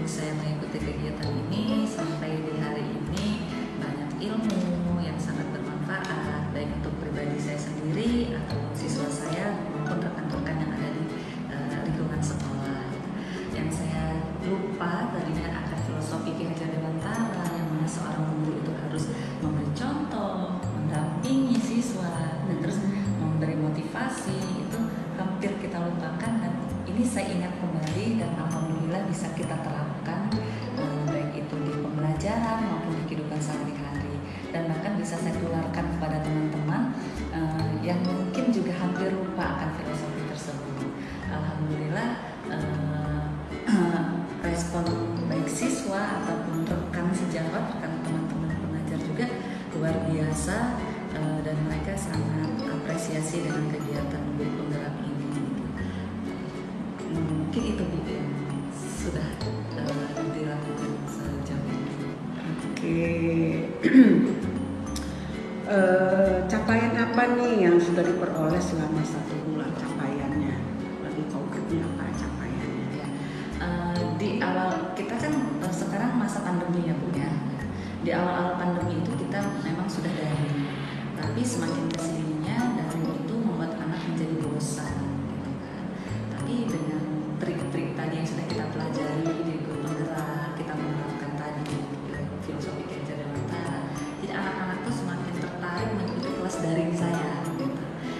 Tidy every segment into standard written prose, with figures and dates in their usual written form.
saya mengikuti kegiatan ini sampai di hari ini banyak ilmu yang sangat bermanfaat baik untuk pribadi saya sendiri atau siswa saya maupun rekan-rekan yang ada di lingkungan sekolah. Yang saya lupa tadinya akan filosofi Ki Hajar Dewantara yang mana seorang guru itu harus memberi contoh, mendampingi siswa, dan terus memberi motivasi, itu hampir kita lupakan, dan ini saya ingat kembali dan alhamdulillah bisa kita terapkan baik itu di pembelajaran maupun di kehidupan sehari-hari, dan bahkan bisa saya tularkan kepada teman-teman yang mungkin juga hampir lupa akan filosofi tersebut. Alhamdulillah respon baik siswa ataupun rekan sejawat, rekan teman-teman pengajar juga luar biasa, dan mereka sangat apresiasi dengan kegiatan guru penggerak ini. Mungkin itu Bu yang sudah dilakukan sejauh ini. Oke. Capaian apa nih yang sudah diperoleh selama 1 bulan capaiannya? Lebih konkretnya apa capaiannya? Ya, di awal kita kan sekarang masa pandemi ya Bu ya. Di awal-awal pandemi itu kita memang sudah daring, tapi semakin kesininya daring itu membuat anak menjadi bosan gitu kan. Tapi dengan trik-trik tadi yang sudah kita pelajari di guru penggerak, kita menerapkan tadi filosofi Ki Hajar Dewantara, jadi anak-anak tuh semakin tertarik mengikuti kelas daring saya gitu.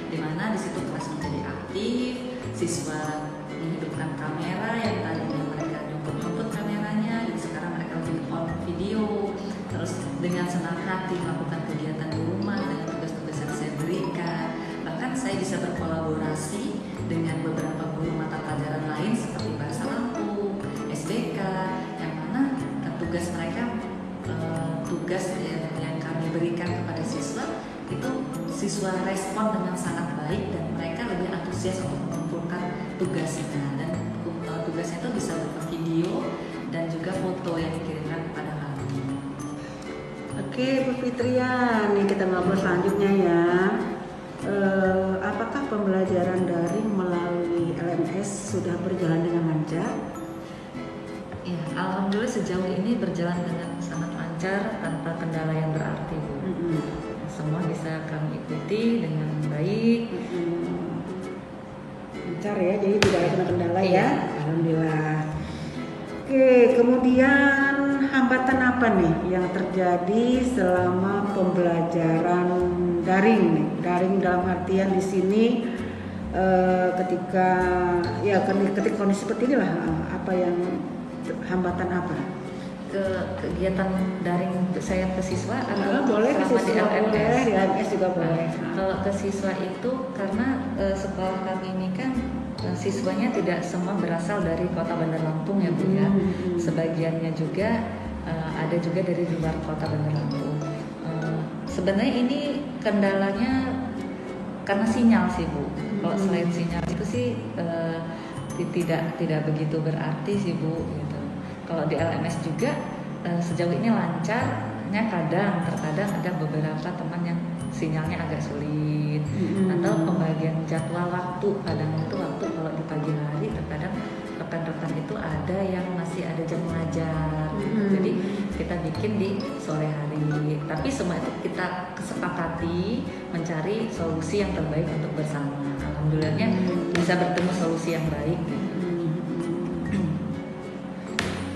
Dimana di situ kelas menjadi aktif, siswa menghidupkan kamera yang tadinya mereka jemput kameranya, jadi sekarang mereka lebih on video. Terus dengan senang hati melakukan kegiatan di rumah dengan tugas-tugas yang saya berikan. Bahkan saya bisa berkolaborasi dengan beberapa guru mata pelajaran lain seperti bahasa Lampung, SBK, yang mana tugas mereka, tugas yang kami berikan kepada siswa itu siswa respon dengan sangat baik dan mereka lebih antusias untuk mengumpulkan tugasnya, dan tugasnya itu bisa berupa video dan juga foto yang dikirimkan kepada kami. Oke Bu Fitrian, nih kita ngobrol selanjutnya ya. Apakah pembelajaran daring melalui LMS sudah berjalan dengan lancar? Ya, alhamdulillah sejauh ini berjalan dengan sangat lancar tanpa kendala yang berarti Bu. Semua bisa kami ikuti dengan baik. Lancar ya, jadi tidak ada kendala ya. Alhamdulillah. Oke, kemudian hambatan apa nih yang terjadi selama pembelajaran daring nih? Daring dalam artian di sini ketika kondisi seperti inilah, apa yang hambatan apa? Kegiatan daring saya ke siswa atau boleh ke selama siswa, di LMS? boleh, di LMS juga boleh. Kalau ke siswa itu karena sekolah kami ini kan siswanya tidak semua berasal dari Kota Bandar Lampung ya Bu ya. Sebagiannya juga ada juga dari luar Kota Bandar Lampung. Sebenarnya ini kendalanya karena sinyal sih Bu. Kalau selain sinyal itu sih tidak begitu berarti sih Bu gitu. Kalau di LMS juga sejauh ini lancarnya, terkadang ada beberapa teman yang sinyalnya agak sulit, atau pembagian jadwal waktu, kadang itu waktu kalau di pagi hari terkadang rekan-rekan itu ada yang masih ada jam mengajar, jadi kita bikin di sore hari, tapi semua itu kita kesepakati mencari solusi yang terbaik untuk bersama. Alhamdulillahnya bisa bertemu solusi yang baik gitu.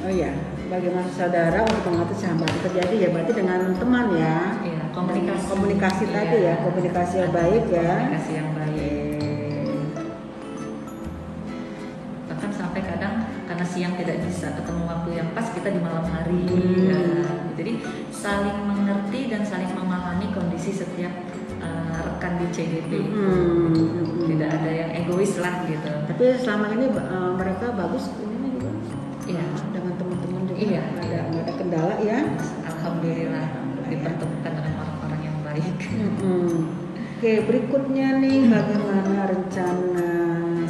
Oh ya, bagaimana saudara untuk mengatasi hambatan terjadi ya berarti dengan teman ya. Iya, komunikasi tadi ya, komunikasi yang baik ya. Komunikasi yang baik. Bahkan sampai kadang karena siang tidak bisa ketemu waktu yang pas, kita di malam hari. Jadi saling mengerti dan saling memahami kondisi setiap rekan di CDP. Tidak ada yang egois lah gitu. Tapi selama ini mereka bagus ini juga. Iya, dengan teman-teman juga. Iya, nggak ada kendala ya. Alhamdulillah dipertemukan dengan orang-orang yang baik. Oke, berikutnya nih bagaimana rencana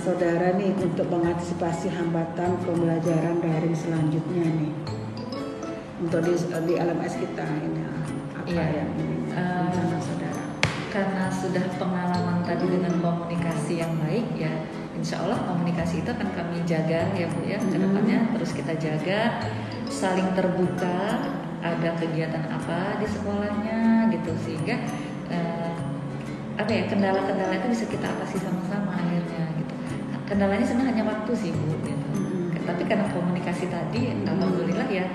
saudara nih untuk mengantisipasi hambatan pembelajaran daring selanjutnya nih untuk di LMS kita ini apa yang rencana saudara? Karena sudah pengalaman tadi dengan komunikasi yang baik ya, insya Allah komunikasi itu akan kami jaga ya Bu ya, kedepannya terus kita jaga, saling terbuka, ada kegiatan apa di sekolahnya gitu, sehingga apa ya, kendala-kendala itu bisa kita atasi sama-sama akhirnya gitu. Kendalanya sebenarnya hanya waktu sih Bu gitu. Tapi karena komunikasi tadi, alhamdulillah ya,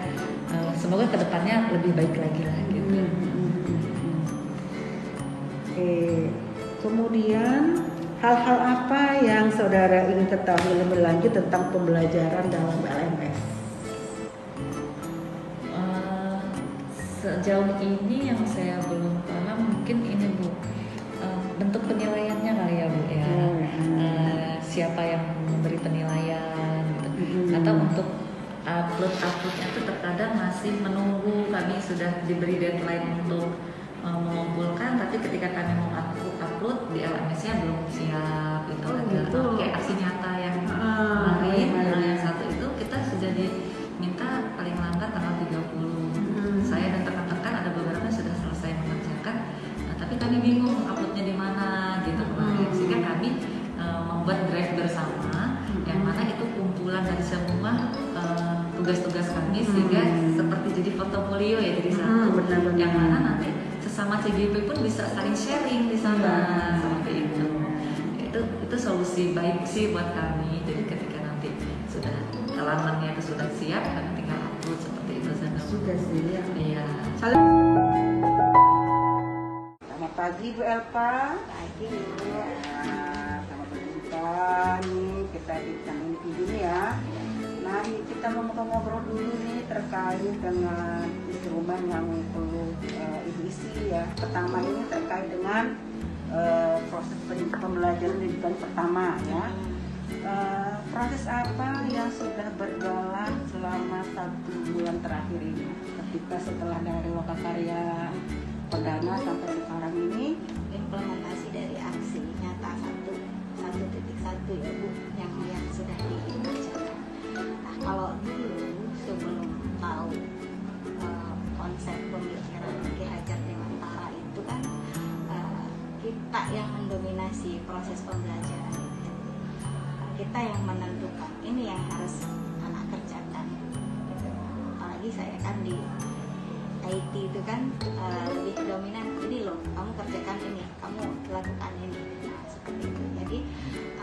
semoga kedepannya lebih baik lagi lah gitu. Oke, kemudian hal-hal apa yang saudara ingin ketahui lebih lanjut tentang pembelajaran dalam LMS? Sejauh ini yang saya belum paham mungkin ini Bu, bentuk penilaiannya kali ya Bu ya. Siapa yang memberi penilaian gitu. Atau untuk uploadnya itu terkadang masih menunggu, kami sudah diberi deadline untuk mengumpulkan, tapi ketika kami mau upload di LMS-nya belum siap gitu. Kayak aksi nyata yang kemarin, yang satu itu kita sudah diminta paling lambat tanggal 30. Saya dan rekan-rekan ada beberapa yang sudah selesai mengerjakan, tapi kami bingung uploadnya di mana gitu kemarin, sehingga kami membuat drive bersama yang mana itu kumpulan dari semua tugas-tugas kami, sehingga seperti jadi portofolio ya, jadi satu yang mana nanti sesama CGP pun bisa saling sharing di sana seperti itu. Itu solusi baik sih buat kami. Jadi ketika nanti sudah halamannya itu sudah siap, kami tinggal upload seperti itu saja. Sudah sih ya. Iya. Selamat pagi Bu Elpa. Pagi. Selamat berjumpa nih, kita di channel ini ya. Nah, kita mau ngobrol dulu nih terkait dengan instrumen yang perlu Ibu isi ya. Pertama ini terkait dengan proses pembelajaran didikan pertama ya. Proses apa yang sudah berjalan selama 1 bulan terakhir ini, ketika setelah dari Lokakarya Perdana sampai sekarang ini? Implementasi dari aksi nyata 1.1 ya Bu, yang sudah dikerjakan. Nah, kalau dulu sebelum tahu konsep pemikiran Ki Hajar Dewantara itu kan kita yang mendominasi proses pembelajaran itu. Kita yang menentukan ini yang harus anak kerjakan. Apalagi saya kan di IT itu kan lebih dominan, ini loh kamu kerjakan ini, kamu lakukan ini, nah, seperti itu. Jadi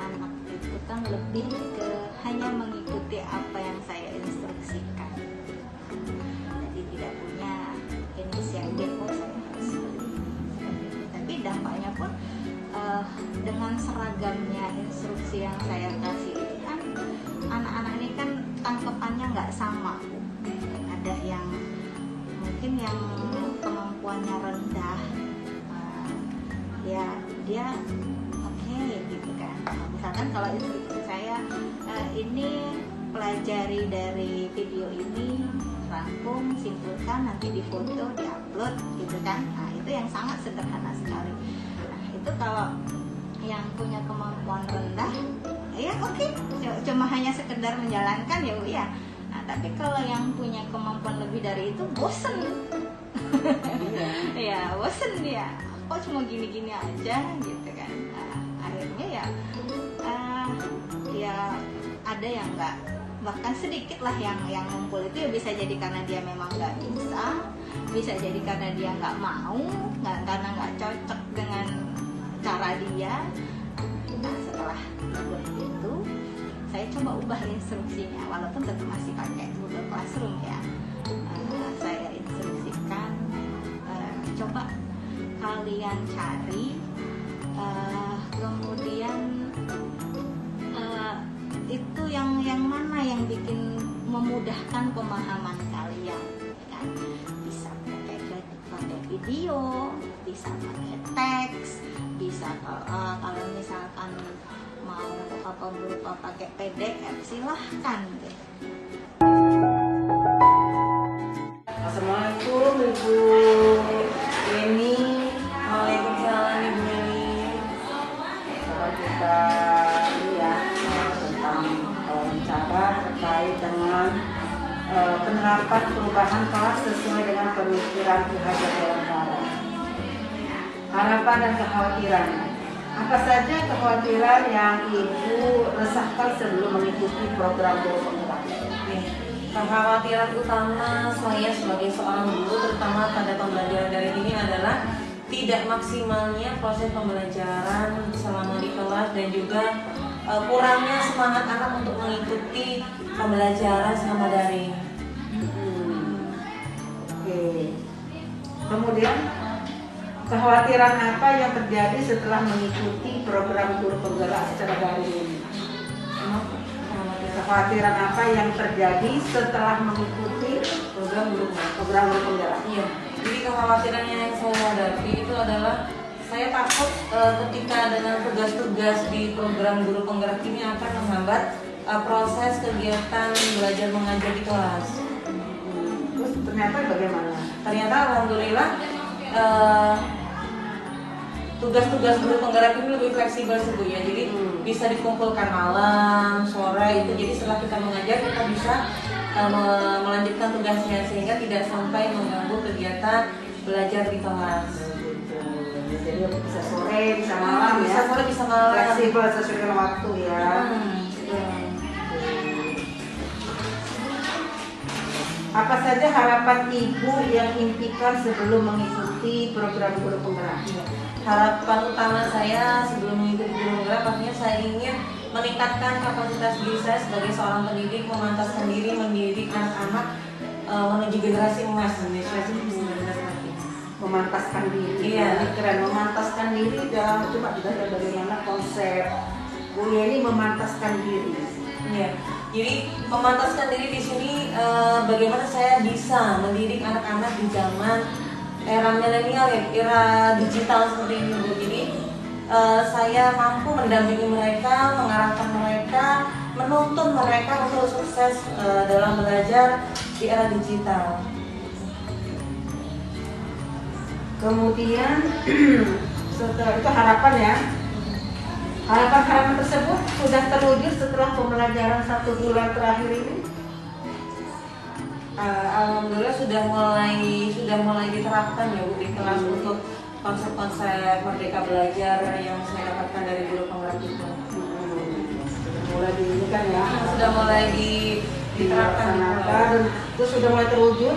anak itu kan lebih ke hanya mengikuti apa yang saya instruksikan. Jadi tidak punya inisiatif, oh saya harus seperti itu. Tapi dampaknya pun dengan seragamnya instruksi yang saya kasih itu kan anak-anak ini kan tangkepannya nggak sama Bu. Ada yang mungkin yang kemampuannya rendah, ya dia oke gitu kan. Misalkan kalau instruksi saya ini pelajari dari video ini, rangkum, simpulkan, nanti difoto, diupload gitu kan. Nah itu yang sangat sederhana sekali. Nah itu kalau yang punya kemampuan rendah, ya oke, cuma hanya sekedar menjalankan ya Bu ya. Nah, tapi kalau yang punya kemampuan lebih dari itu bosen. Ya bosen dia, kok cuma gini-gini aja gitu kan. Nah, akhirnya ya ada yang nggak, bahkan sedikit lah yang ngumpul itu ya bisa jadi karena dia memang nggak bisa jadi karena dia nggak mau, karena nggak cocok dengan cara dia. Nah setelah buat itu saya coba ubah instruksinya, walaupun tetap masih pakai Google Classroom ya. Saya instruksikan, coba kalian cari, kemudian itu yang mana yang bikin memudahkan pemahaman kalian, kan? Bisa pakai video, bisa pakai teks, bisa kalau misalkan mau apa berupa pakai PDF silahkan deh. Assalamualaikum Ibu Eni. Waalaikumsalam Ibu Meli. Kalau kita lihat tentang wawancara terkait dengan penerapan perubahan kelas sesuai dengan pemikiran Ki Hajar Dewantara. Harapan dan kekhawatiran Apa saja kekhawatiran yang Ibu resahkan sebelum mengikuti program guru penggerak? Kekhawatiran utama saya sebagai seorang guru, terutama pada pembelajaran daring ini adalah tidak maksimalnya proses pembelajaran selama di kelas dan juga kurangnya semangat anak untuk mengikuti pembelajaran selama daring. Oke. Kemudian kekhawatiran apa yang terjadi setelah mengikuti program guru penggerak secara daring ini? Kekhawatiran apa yang terjadi setelah mengikuti program guru penggerak? Iya. Jadi kekhawatiran yang saya hadapi itu adalah saya takut ketika dengan tugas-tugas di program guru penggerak ini akan menghambat proses kegiatan belajar mengajar di kelas. Terus ternyata bagaimana? Ternyata alhamdulillah tugas-tugas guru penggerak ini lebih fleksibel sih Bu ya. Jadi bisa dikumpulkan malam, sore itu. Jadi setelah kita mengajar kita bisa melanjutkan tugasnya sehingga tidak sampai mengganggu kegiatan belajar di kelas. Jadi bisa sore, bisa malam ya. Bisa sore, bisa malam. Fleksibel sesuai dengan waktu ya. Apa saja harapan Ibu yang impikan sebelum mengikuti program guru penggerak? Harapan utama saya sebelum mengikuti guru penggerak, pastinya saya ingin meningkatkan kapasitas diri saya sebagai seorang pendidik, memantaskan diri mendidik anak-anak menuju generasi emas Indonesia. Memantaskan diri. Iya. Ini keren, memantaskan diri dalam coba kita lihat bagaimana konsep Bu Yeni memantaskan diri. Iya. Jadi memantaskan diri di sini bagaimana saya bisa mendidik anak-anak di zaman era milenial ya, era digital seperti ini Bu. Jadi saya mampu mendampingi mereka, mengarahkan mereka, menuntun mereka untuk sukses dalam belajar di era digital. Kemudian setelah itu harapan ya. Harapan-harapan tersebut sudah terwujud setelah pembelajaran 1 bulan terakhir ini. Alhamdulillah sudah mulai diterapkan ya Bu di kelas untuk konsep-konsep merdeka belajar yang saya dapatkan dari guru penggerak itu. Mulai diinginkan ya. Sudah mulai diterapkan di kelas. Dan itu sudah mulai terwujud.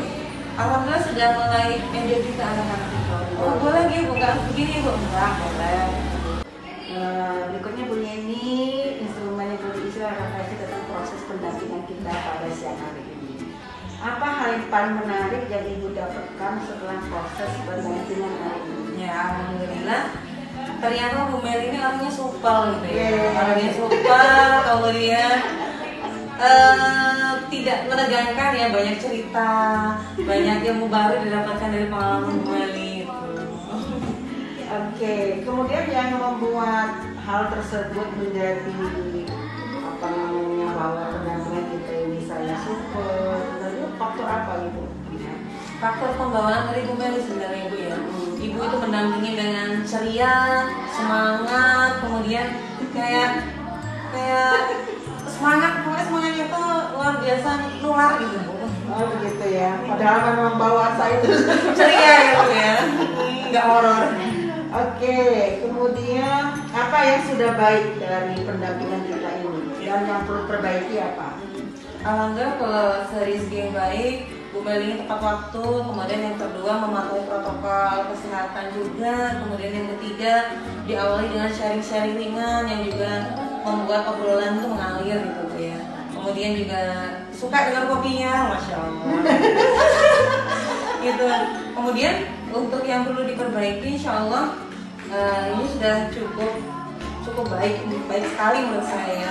Alhamdulillah sudah mulai enjoy juga anak-anak itu. Oh boleh lagi Bu, nggak begini Bu? Enggak, boleh. Berikutnya Bu Yeni, instrumen yang perlu diisi refleksi tentang proses pendampingan kita pada siang hari ini. Apa hal yang paling menarik yang Ibu dapatkan setelah proses pendampingan hari ini? Ya alhamdulillah. Ternyata Bu Mel ini orangnya supel gitu ya. Yeah. Orangnya supel, kemudian tidak menegangkan ya, banyak cerita, banyak ilmu baru didapatkan dari pengalaman Bu Mel itu. Oke, kemudian yang membuat hal tersebut menjadi apa namanya bahwa pendampingan kita ini saya support, lalu faktor apa gitu? Faktor pembawaan dari Bu Meli sebenarnya Bu ya. Ibu itu mendampingi dengan ceria, semangat, kemudian kayak pokoknya semangatnya itu luar biasa, nular gitu Bu. Oh begitu ya. Padahal memang bawaan saya itu Ceria ya Bu ya, nggak horor. Oke, kemudian apa yang sudah baik dari pendampingan kita ini dan yang perlu perbaiki apa? Alhamdulillah kalau dari segi yang baik, Bu Meli ini tepat waktu, kemudian yang kedua mematuhi protokol kesehatan juga, kemudian yang ketiga diawali dengan sharing-sharing ringan yang juga membuat obrolan itu mengalir gitu Bu ya. Kemudian juga suka dengan kopinya, Masya Allah. Gitu. Kemudian untuk yang perlu diperbaiki, Insya Allah ini sudah cukup baik sekali menurut saya.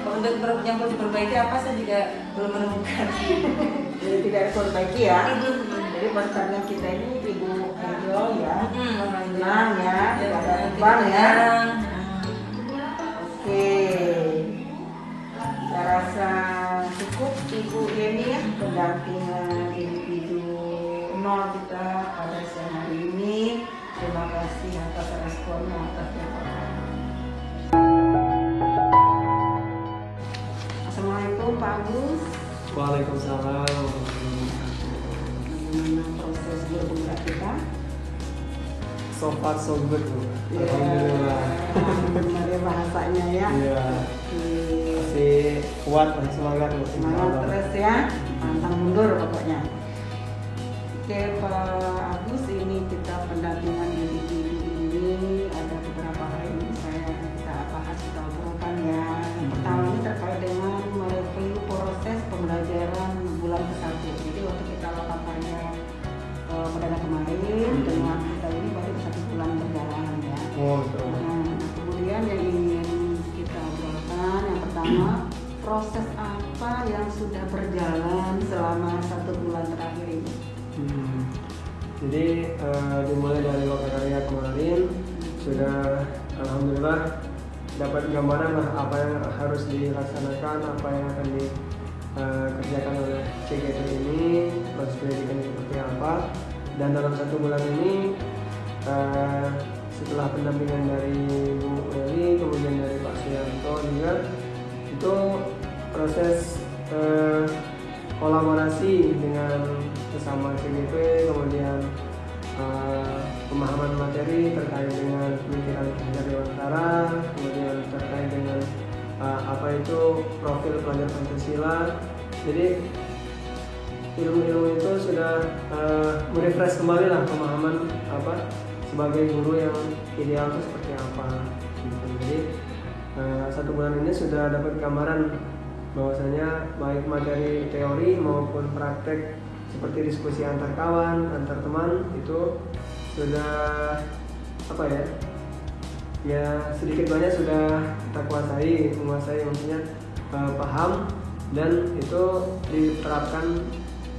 Untuk yang perlu diperbaiki apa saya juga belum menemukan. Jadi tidak diperbaiki ya. Jadi pertanyaan kita ini Ibu enjoy ya, tenang ya, tidak ada beban ya. Oke, saya rasa cukup Ibu Yeni ya pendampingan individu 0 kita pada siang hari ini. Terima kasih atas responnya, atas laporan. Assalamualaikum Pak Agus. Waalaikumsalam. Gimana proses guru penggerak kita? so far so good Bu. Ya, Alhamdulillah. benar ya bahasanya ya. Iya. Oke. Masih kuat, masih semangat Bu. Semangat terus ya, pantang mundur pokoknya. Oke Pak Agus, ini kita pendampingan di ini ada beberapa hal yang kita bahas, kita obrolkan ya. Yang pertama ini terkait dengan mereview proses pembelajaran bulan ke-1. Jadi waktu kita lakukan pada perdana kemarin dengan kita ini baru 1 bulan berjalan ya. Oh, betul. Nah, kemudian yang ingin kita obrolkan yang pertama, proses apa yang sudah berjalan selama 1 bulan terakhir ini? Jadi dimulai dari lokakarya kemarin sudah alhamdulillah dapat gambaran lah apa yang harus dilaksanakan, apa yang akan dikerjakan oleh CGT ini, proses pendidikan seperti apa. Dan dalam 1 bulan ini setelah pendampingan dari Bu Meli, kemudian dari Pak Suyanto juga, itu proses kolaborasi dengan sesama CGP, kemudian pemahaman materi terkait dengan pemikiran pelajar dewantara, kemudian terkait dengan apa itu profil pelajar Pancasila. Jadi ilmu-ilmu itu sudah merefresh kembali lah pemahaman apa sebagai guru yang ideal itu seperti apa. Gitu. Jadi 1 bulan ini sudah dapat gambaran bahwasanya baik materi teori maupun praktek seperti diskusi antar kawan, antar teman itu sudah apa ya sedikit banyak sudah kita menguasai maksudnya paham, dan itu diterapkan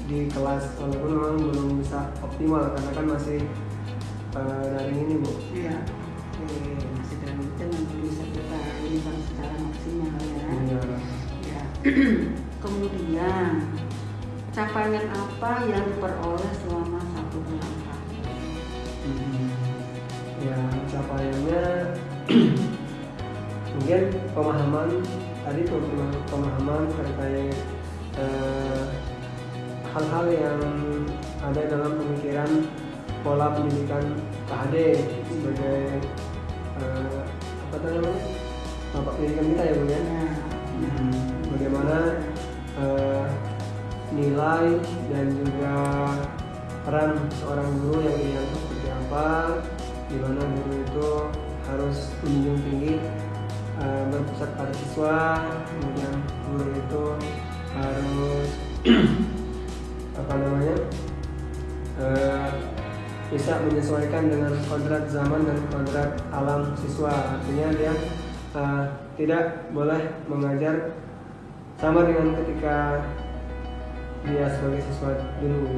di kelas walaupun memang belum bisa optimal karena kan masih daring ini Bu. Iya. Masih dalam itu yang belum bisa kita ini kan secara maksimal ya. Iya. Ya. Kemudian capaian apa yang diperoleh selama 1 bulan terakhir? Ya capaiannya mungkin pemahaman tadi tuh pemahaman terkait hal-hal yang ada dalam pemikiran pola pendidikan PHD sebagai apa namanya bapak pendidikan kita ya Bu ya. Bagaimana nilai dan juga peran seorang guru yang ideal itu seperti apa, di mana guru itu harus menjunjung tinggi berpusat pada siswa, kemudian guru itu harus apa namanya bisa menyesuaikan dengan kodrat zaman dan kodrat alam siswa. Artinya dia tidak boleh mengajar sama dengan ketika dia sebagai siswa dulu.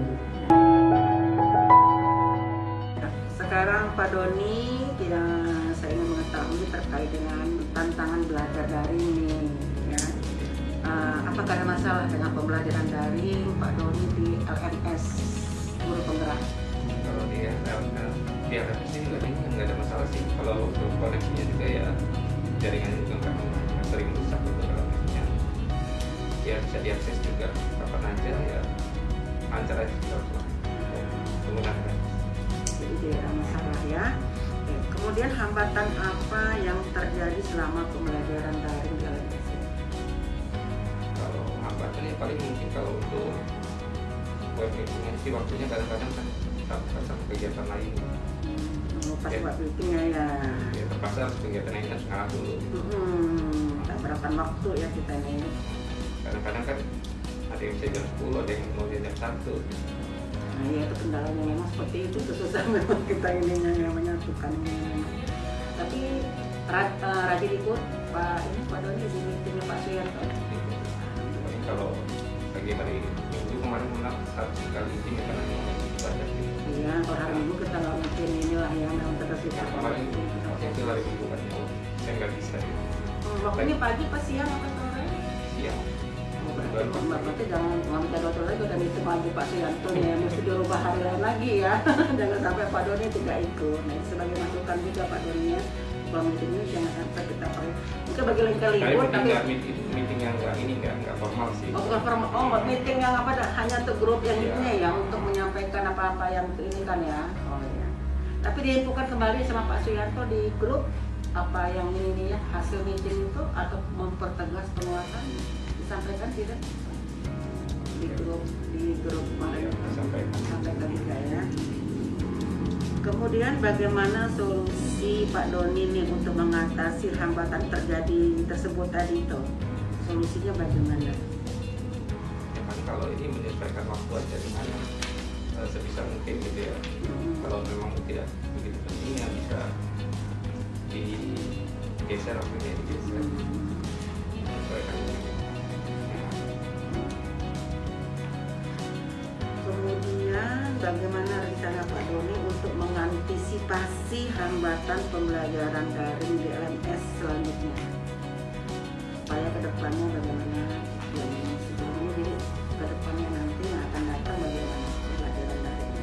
Sekarang Pak Doni, saya ingin mengetahui terkait dengan tantangan belajar daring nih, ya. Apakah ada masalah dengan pembelajaran daring Pak Doni di LMS Guru Penggerak? Kalau di LMS sih nggak ada masalah sih. Kalau untuk koneksinya juga ya jaringannya juga nggak sering rusak untuk LMS-nya. Ya bisa diakses juga kapan aja ya, lancar aja kalau menggunakan. Jadi tidak ada masalah ya. Oke, kemudian hambatan apa yang terjadi selama pembelajaran daring di LMS? Kalau hambatannya paling mungkin kalau untuk web meetingnya sih waktunya kadang-kadang kan terpaksa sama kegiatan lain. Pas Ya. buat meetingnya ya. Ya terpaksa harus kegiatan lain harus ngalah dulu. Tak berapan waktu ya kita nih. Kadang-kadang kan ada yang bisa jam 10, ada yang mau jam 1. Nah ya itu kendalanya memang seperti itu, susah memang kita ininya yang menyatukan ini. Tapi rajin ikut Pak Doni di meetingnya Pak Suyanto. Jadi kalau pagi hari Minggu kemarin menang 1 kali ini karena memang banyak sih. Iya, kalau hari Minggu kita nggak mungkin inilah yang terus kita Kemarin itu hari Minggu kan saya nggak bisa gitu. waktunya pagi pas siang apa sore? Siang. Berarti jangan ngambil jadwal lagi udah meeting lagi Pak Suyanto nih, mesti dirubah hari lain lagi ya. Jangan sampai Pak Doni tidak ikut. Nah, sebagai masukan juga Pak Doni ya, kalau meeting ini jangan sampai kita pakai. Mungkin bagi lain-kali ikut tapi meeting yang nggak formal sih. oh bukan formal, meeting yang apa hanya untuk grup yang Iya. ini ya untuk menyampaikan apa-apa yang ini kan ya. Oh ya. Tapi diinfokan kembali sama Pak Suyanto di grup apa yang ini ya hasil meeting itu atau mempertegas penguatan disampaikan tidak di grup kemarin sampaikan juga ya. Kemudian bagaimana solusi Pak Doni nih untuk mengatasi hambatan terjadi tersebut tadi itu? Solusinya bagaimana? Ya kan kalau ini menyesuaikan waktu aja dengan sebisa mungkin gitu ya. Kalau memang tidak begitu penting ya bisa digeser waktunya, digeser menyesuaikan. Kemudian bagaimana rencana Pak Doni untuk mengantisipasi hambatan pembelajaran daring di LMS selanjutnya? Supaya kedepannya bagaimana yang sebelumnya, jadi kedepannya nanti yang akan datang bagaimana pembelajaran daring?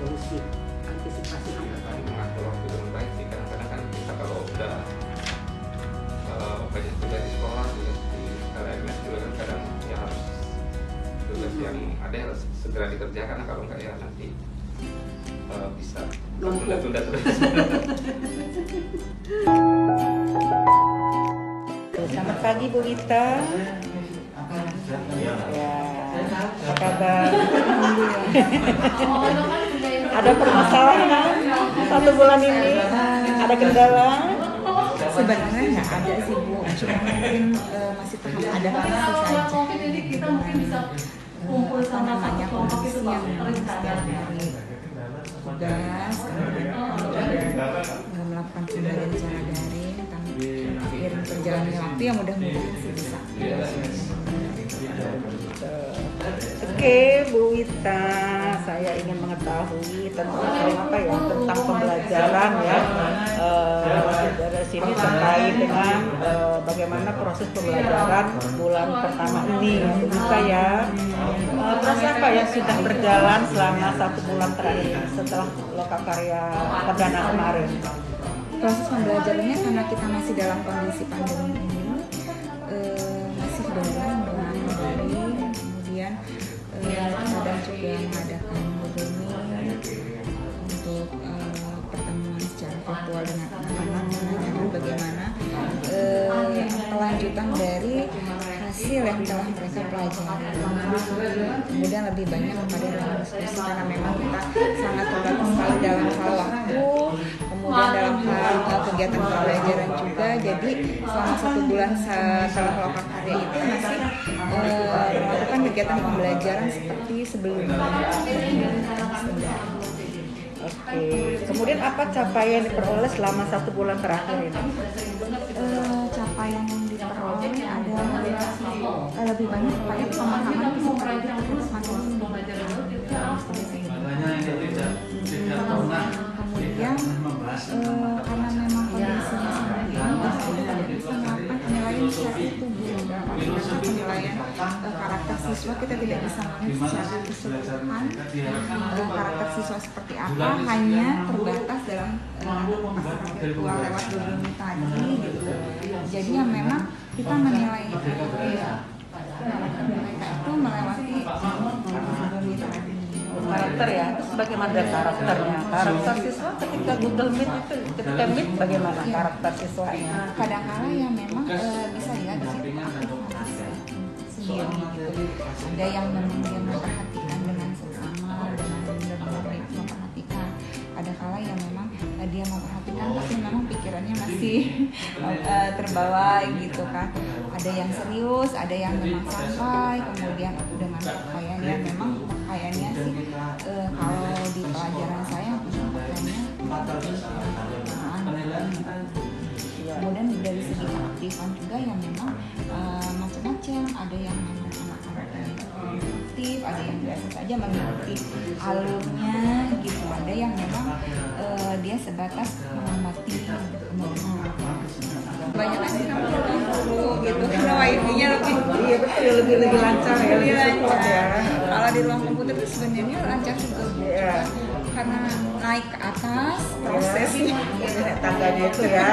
Solusi antisipasi hambatan. Mengatur waktu dengan baik sih. Kadang-kadang kan kita kalau udah banyak tugas di sekolah di LMS juga kan kadang ya harus tugas yang ada yang harus segera dikerjakan, kalau enggak ya nanti bisa tunda-tunda terus. Selamat pagi Bu Wita. Ya, apa kabar? Ada permasalahan satu bulan ini? Ada kendala? Sebenarnya nggak ada sih Bu, cuma mungkin masih tahap adaptasi saja. Kita mungkin bisa kumpul sama kondisi yang setiap hari tugas, melakukan pembelajaran secara daring, seiring perjalanan waktu yang mudah-mudahan sih bisa. Oke, Bu Wita, saya ingin mengetahui tentang pembelajaran ya. Dari sini terkait dengan bagaimana proses pembelajaran bulan pertama ini, Bu Wita ya. Proses apa yang sudah berjalan selama 1 bulan terakhir setelah Lokakarya perdana kemarin? Proses pembelajarannya karena kita masih dalam kondisi pandemi ini masih berjalan dengan daring, kemudian kadang juga mengadakan webinar untuk pertemuan secara virtual dengan anak-anak, menanyakan bagaimana kelanjutan dari hasil yang telah mereka pelajari. Kemudian lebih banyak kepada dalam diskusi karena memang kita sangat terbatas sekali dalam hal waktu, kemudian dalam hal kegiatan pembelajaran juga. Jadi selama 1 bulan setelah Lokakarya itu masih melakukan kegiatan pembelajaran seperti sebelumnya. Oke. Kemudian apa capaian diperoleh selama 1 bulan terakhir ini? Capaian yang diperoleh adalah lebih banyak kepada pemahaman psikologi kemudian karena memang kondisinya seperti ini kita tidak bisa melakukan penilaian secara tubuh dalam arti penilaian karakter siswa, kita tidak bisa melihat secara keseluruhan karakter siswa seperti apa, hanya terbatas dalam virtual lewat Google Meet tadi gitu. Jadi yang memang kita menilai mereka itu melewati Google Meet tadi. Karakter ya, terus bagaimana karakternya? Karakter siswa ketika Google Meet itu, ketika Meet bagaimana karakter siswanya? Kadang-kadang ya memang bisa ya di situ sendiri gitu. Ada yang memang dia memperhatikan dengan seksama, dengan benar-benar memperhatikan. Ada kala yang memang dia memperhatikan tapi memang pikirannya masih terbawa gitu kan. Ada yang serius, ada yang memang santai, kemudian dengan pakaian yang memang pakaiannya sih kalau di pelajaran saya pakaiannya kemudian dari segi keaktifan juga yang memang macam-macam. Ada yang memang anak-anak yang aktif, ada yang biasa saja mengikuti alurnya gitu, ada yang memang dia sebatas mengamati banyak kan sih gitu karena wifi-nya lebih lancar ya, lebih support ya. Kalau di ruang komputer itu sebenarnya lancar juga karena naik ke atas prosesnya tangganya itu ya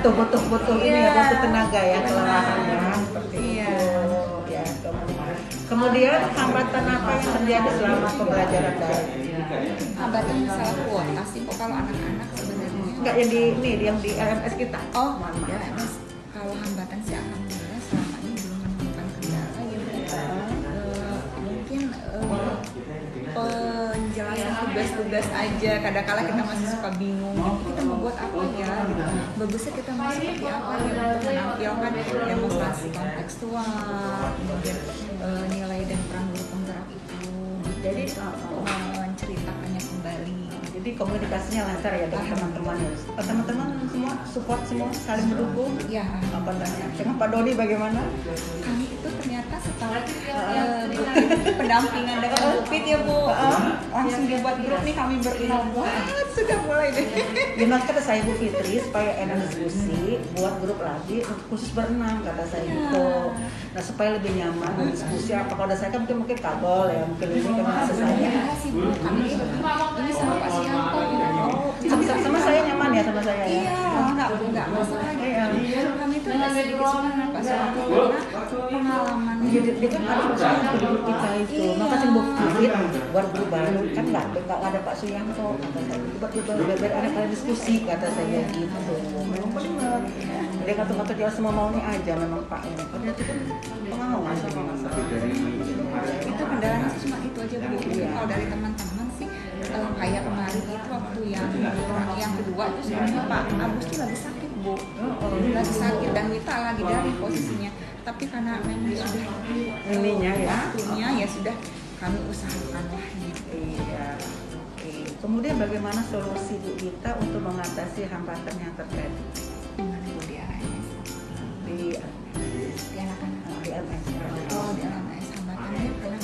lebih butuh ini ya, butuh tenaga ya, kelelahan ya seperti itu ya. Kemudian hambatan apa yang terjadi selama pembelajaran daring? Hambatan masalah kuota sih kok kalau anak-anak sebenarnya. Enggak yang di ini yang di LMS kita. Oh, Mohon maaf. ya MS. Kalau hambatan sih alhamdulillah selama ini belum menemukan kendala ya Bu. Mungkin penjelasan tugas-tugas aja. Kadang-kala kita masih suka bingung. Kita mau buat apa ya? Bagusnya kita mau seperti apa ya untuk menampilkan demonstrasi kontekstual, kemudian nilai dan peran guru penggerak itu. Jadi menceritakannya kembali. Jadi komunikasinya lancar ya dengan teman-teman. Teman-teman semua support semua saling mendukung. Ya, Apa namanya? Dengan Pak Dodi bagaimana? kami itu ternyata setelah pendampingan dengan Bupit ya Bu, langsung dibuat grup nih kami berenam. Wah, sudah mulai deh. Gimana kata saya Bu Fitri supaya enak diskusi, buat grup lagi khusus berenang kata saya gitu. Nah supaya lebih nyaman diskusi. Apa kalau ada saya kan mungkin kabel ya, mungkin ini kan ada saya. Sebenarnya sih Bu, kami ini sama Pak Sianto. Sama saya nyaman ya sama saya ya. Iya, enggak masalah. Iya. Kami itu nggak sedikit sebenarnya Pak Sianto karena pengalaman Jadi dia kan ada usaha di grup kita itu. Iya. Makanya Bu Fitri buat grup baru kan nggak ada Pak Suyanto kata saya. Buat grup baru biar ada kalian diskusi kata saya gitu. Memang benar. Dia ngatur-ngatur jelas semua maunya aja memang Pak ini. Padahal itu kan pengalaman sama masalah. itu kendalanya sih cuma itu aja Bu. Kalau dari teman-teman sih kayak kemarin itu waktu yang kedua itu sebenarnya Pak Agus tuh lagi sakit Bu, lagi sakit dan kita lagi dari posisinya. Tapi karena memang sudah Ininya ya. waktunya ya sudah kami usahakan lah gitu. Iya. Oke. Kemudian bagaimana solusi Bu Gita untuk mengatasi hambatan yang terjadi Gimana Bu di LMS? di Di anak-anak. di LMS? Oh di LMS hambatannya karena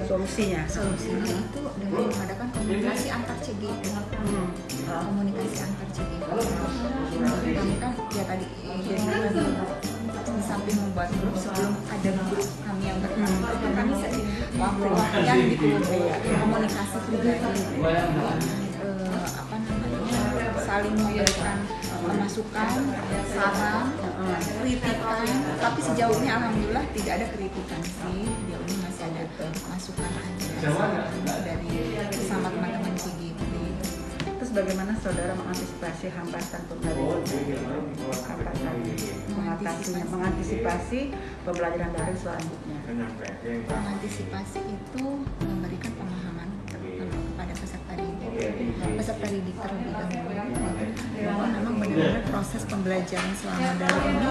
Solusinya. solusinya itu dengan mengadakan komunikasi antar CG. Komunikasi antar CG. Kami kan ya tadi jadi di samping membuat grup sebelum ada grup kami yang berkembang itu kami sering waktu-waktuan gitu komunikasi pribadi apa namanya saling memberikan masukan, saran, kritikan. Tapi sejauh ini alhamdulillah tidak ada kritikan sih. Sejauh ini masih ada masukan aja dari sama teman-teman CGP. Terus bagaimana saudara mengantisipasi hambatan pembelajaran mengantisipasi pembelajaran daring selanjutnya? Mengantisipasi itu memberikan pemahaman kepada peserta didik terlebih dahulu bahwa memang benar-benar proses pembelajaran selama daring ini